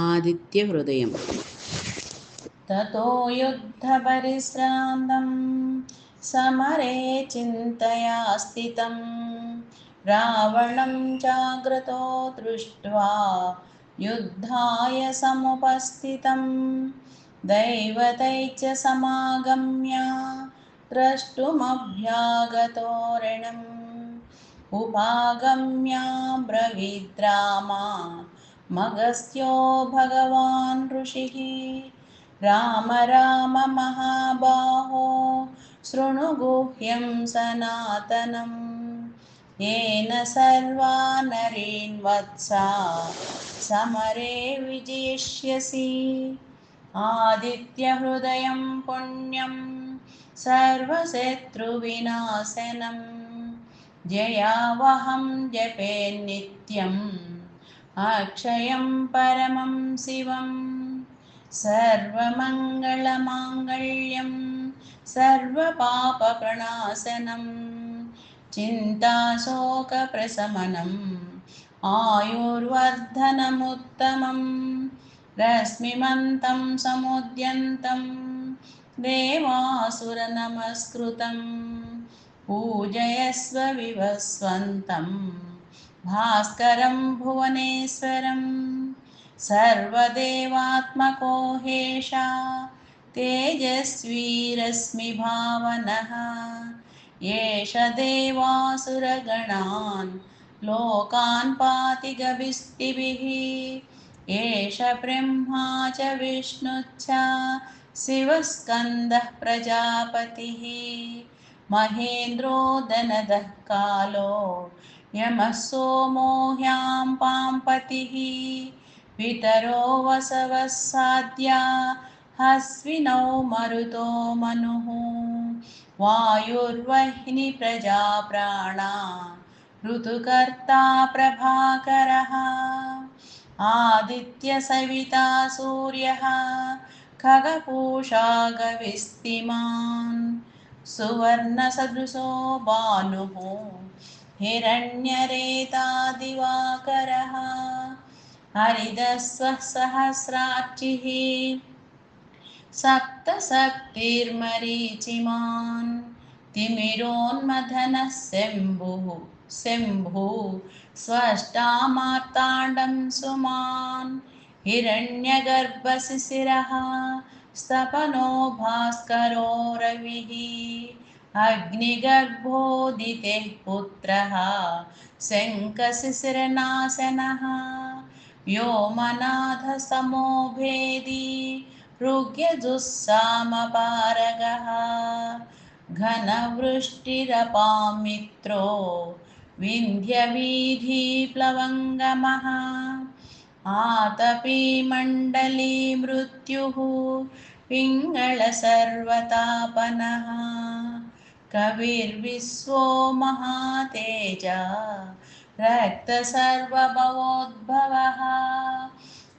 आदित्यहृदयम्। ततो युद्धपरिश्रान्तं समरे चिन्तया स्थितं रावणं चाग्रतो दृष्ट्वा युद्धाय समुपस्थितं दैवतैश्च समागम्य द्रष्टुमभ्यागतोरणम् उपागम्य ब्रवीद्रामा मगस्त्यो भगवान् ऋषिः राम राम महाबाहो शृणु गुह्यं सनातनम् येन सर्वा नरीन् वत्सा समरे विजेष्यसि आदित्यहृदयं पुण्यं सर्वशत्रुविनाशनं जयावहं जपे नित्यम् अक्षयं परमं शिवं सर्वमङ्गलमाङ्गल्यं सर्वपापप्रणाशनं चिन्ताशोकप्रशमनम् आयुर्वर्धनमुत्तमं रश्मिमन्तं समुद्यन्तं देवासुरनमस्कृतं पूजयस्व विवस्वन्तं भास्करं भुवनेश्वरं सर्वदेवात्मको हेषा तेजस्वी रश्मिभावनः एष देवासुरगणान् लोकान् पाति गविस्तिभिः एष ब्रह्मा च विष्णुश्च शिवस्कन्दः प्रजापतिः महेन्द्रो दनदः कालो यमः सोमो ह्यां पाम्पतिः पितरो वसवः साध्या हस्विनौ मरुतो मनुः वायुर्वह्नि प्रजा प्राणा ऋतुकर्ता प्रभाकरः आदित्यसविता सूर्यः खगपूषा गविस्तिमान् सुवर्णसदृशो भानुः हिरण्यरेता दिवाकरः हरिदस्वः सहस्रार्चिः सप्तशक्तिर्मरीचिमान् तिमिरोन्मथनः शम्भुः स्वष्टामार्ताण्डं सुमान् हिरण्यगर्भशिशिरः स्तपनो भास्करो रविः अग्निगर्भोदितेः पुत्रः शङ्खशिशिरनाशनः व्योमनाथसमो भेदी ऋग्यजुस्सामपारगः घनवृष्टिरपां मित्रो विन्ध्यवीधिप्लवङ्गमः आतपी मण्डली मृत्युः पिङ्गळसर्वतापनः कविर्विश्वो महातेजा रक्तसर्वभवोद्भवः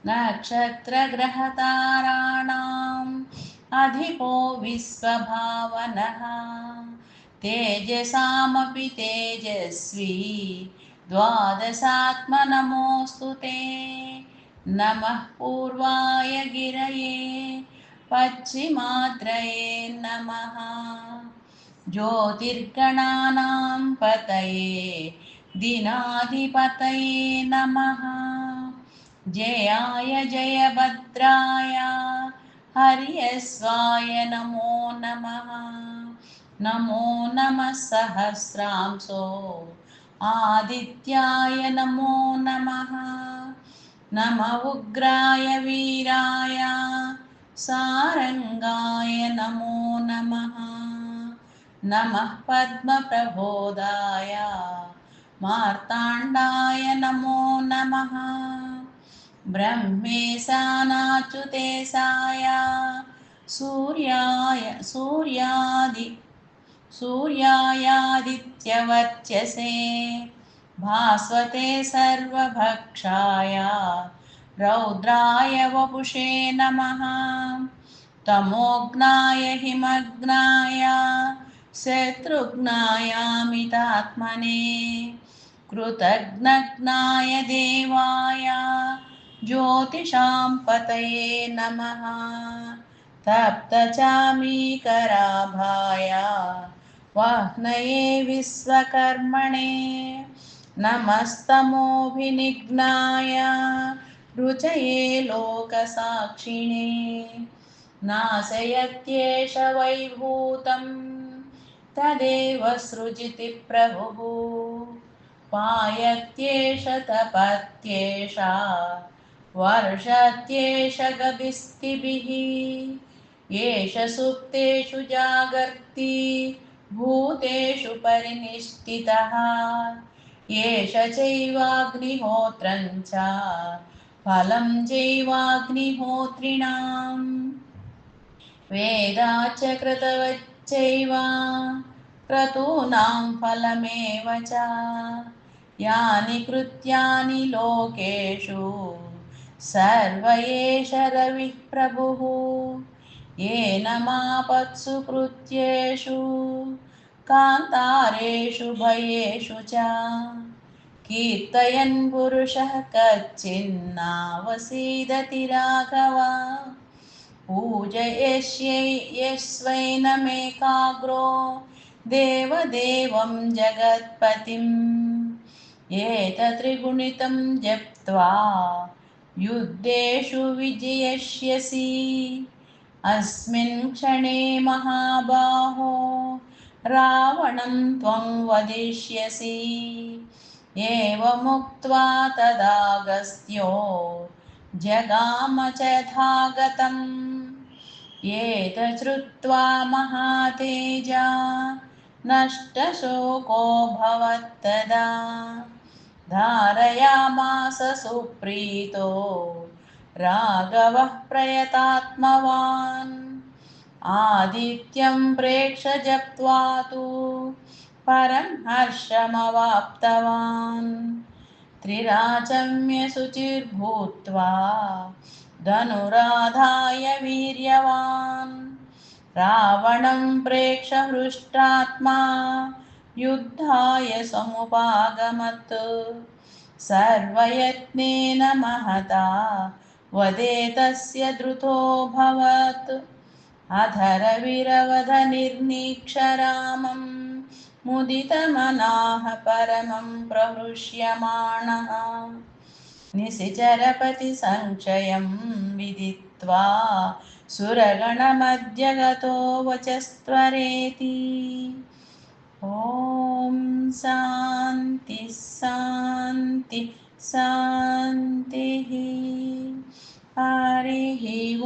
नक्षत्रग्रहताराणाम् अधिपो विश्वभावनः तेजसामपि तेजस्वी द्वादशात्मनमोऽस्तु ते नमः पूर्वाय गिरये पश्चिमाद्रये नमः ज्योतिर्गणानां पतये दिनाधिपतये नमः जयाय जयभद्राय हर्यस्वाय नमो नमः नमो नमः सहस्रांशो आदित्याय नमो नमः नम उग्राय वीराय सारंगाय नमो नमः नमः पद्मप्रबोधाय मार्ताण्डाय नमो नमः ब्रह्मेशानाच्युतेशाय सूर्यायादित्यवर्चसे भास्वते सर्वभक्षाय रौद्राय वपुषे नमः तमोघ्नाय हिमग्नाय शत्रुघ्नायामितात्मने कृतघ्नघ्नाय देवाय ज्योतिषां पतये नमः। तप्तचामीकराभाय वह्नये विश्वकर्मणे नमस्तमोभिनिघ्नाय रुचये लोकसाक्षिणे नाशयत्येष वैभूतं तदेव सृजति प्रभुः पायत्येष तपत्येषा वर्षत्येष गभिस्तिभिः एष सुप्तेषु जागर्ति भूतेषु परिनिष्ठितः एष चैवाग्निहोत्रं च फलं चैवाग्निहोत्रिणाम् वेदाच्च कृतवच्चैव क्रतूनां फलमेव च यानि कृत्यानि लोकेषु सर्व एष रविः प्रभुः येन मापत्सु कृत्येषु कान्तारेषु भयेषु च कीर्तयन् पुरुषः कच्चिन्नावसीदति राघव पूजयिष्ये यस्वैनमेकाग्रो देवदेवं जगत्पतिम् एतत्त्रिगुणितं जप्त्वा युद्धेषु विजयिष्यसि अस्मिन् क्षणे महाबाहो रावणं त्वं वदिष्यसि एवमुक्त्वा तदागस्त्यो जगाम च धागतम् एतच्छ्रुत्वा महातेजा नष्टशोको भवत्तदा धारयामास सुप्रीतो राघवः प्रयतात्मवान् आदित्यं प्रेक्ष्य जप्त्वा तु परं हर्षमवाप्तवान् त्रिराचम्य शुचिर्भूत्वा धनुराधाय वीर्यवान् रावणं प्रेक्ष्य हृष्टात्मा युद्धाय समुपागमत् सर्वयत्नेन महता वदे तस्य द्रुतोऽभवत् अधरविरवधनिर्नीक्ष रामं मुदितमनाः परमं प्रहृष्यमाणः निशिचरपति संशयं विदित्वा सुरगणमध्य गतो वचस्त्वरेति ॐ शान्ति शान्ति शान्तिः हरिः ॐ